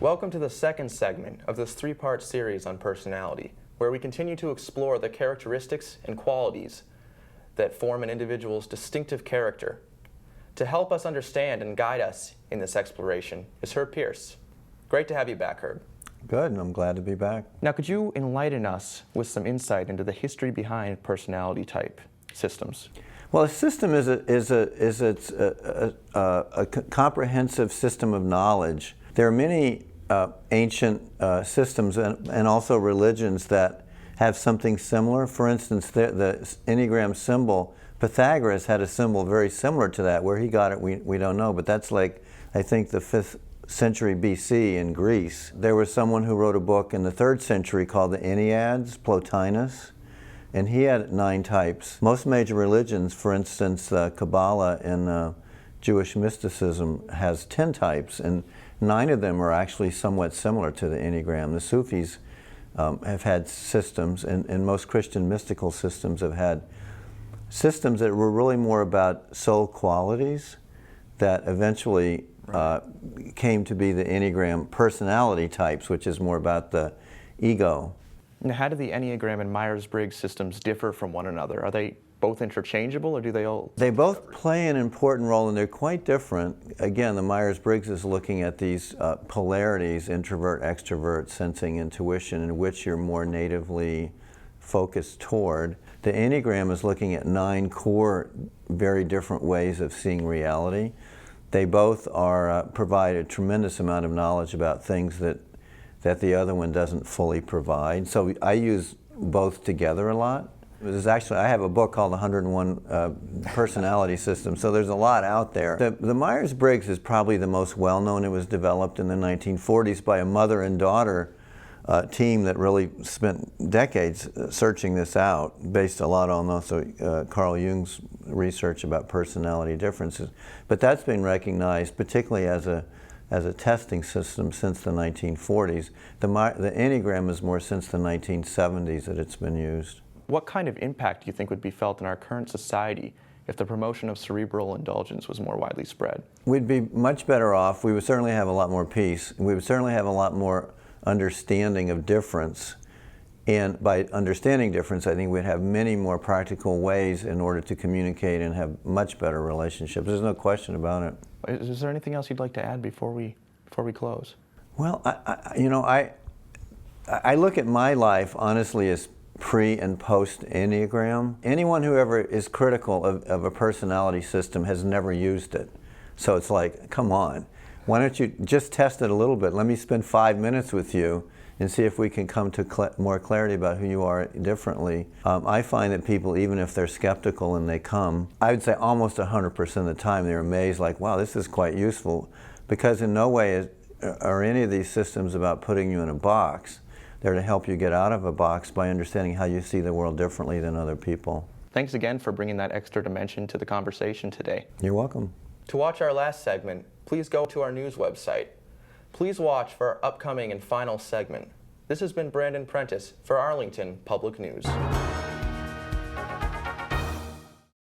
Welcome to the second segment of this three-part series on personality, where we continue to explore the characteristics and qualities that form an individual's distinctive character. To help us understand and guide us in this exploration is Herb Pearce. Great to have you back, Herb. Good, and I'm glad to be back. Now, could you enlighten us with some insight into the history behind personality type systems? Well, a system is a comprehensive system of knowledge. There are many ancient systems and also religions that have something similar. For instance, the Enneagram symbol, Pythagoras had a symbol very similar to that. Where he got it, we don't know, but that's like, I think, the 5th century BC in Greece. There was someone who wrote a book in the 3rd century called the Enneads, Plotinus, and he had 9 types. Most major religions, for instance, Kabbalah and Jewish mysticism has 10 types, and 9 of them are actually somewhat similar to the Enneagram. The Sufis have had systems, and most Christian mystical systems have had systems that were really more about soul qualities that eventually came to be the Enneagram personality types, which is more about the ego. Now, how do the Enneagram and Myers-Briggs systems differ from one another? Are they both interchangeable, or do they all? They both play an important role, and they're quite different. Again, the Myers-Briggs is looking at these polarities, introvert, extrovert, sensing, intuition, in which you're more natively focused toward. The Enneagram is looking at 9 core, very different ways of seeing reality. They both provide a tremendous amount of knowledge about things that the other one doesn't fully provide. So I use both together a lot. I have a book called 101 Personality Systems, so there's a lot out there. The Myers-Briggs is probably the most well-known. It was developed in the 1940s by a mother and daughter team that really spent decades searching this out, based a lot on also Carl Jung's research about personality differences. But that's been recognized, particularly as a testing system, since the 1940s. The Enneagram is more since the 1970s that it's been used. What kind of impact do you think would be felt in our current society if the promotion of cerebral indulgence was more widely spread? We'd be much better off. We would certainly have a lot more peace. We would certainly have a lot more understanding of difference. And by understanding difference, I think we'd have many more practical ways in order to communicate and have much better relationships. There's no question about it. Is there anything else you'd like to add before we close? Well, I look at my life honestly as pre and post Enneagram. Anyone who ever is critical of a personality system has never used it. So it's like, come on, why don't you just test it a little bit? Let me spend 5 minutes with you and see if we can come to more clarity about who you are differently. I find that people, even if they're skeptical and they come, I would say almost 100% of the time they're amazed, like, wow, this is quite useful, because in no way are any of these systems about putting you in a box. They're to help you get out of a box by understanding how you see the world differently than other people. Thanks again for bringing that extra dimension to the conversation today. You're welcome. To watch our last segment, please go to our news website. Please watch for our upcoming and final segment. This has been Brandon Prentiss for Arlington Public News.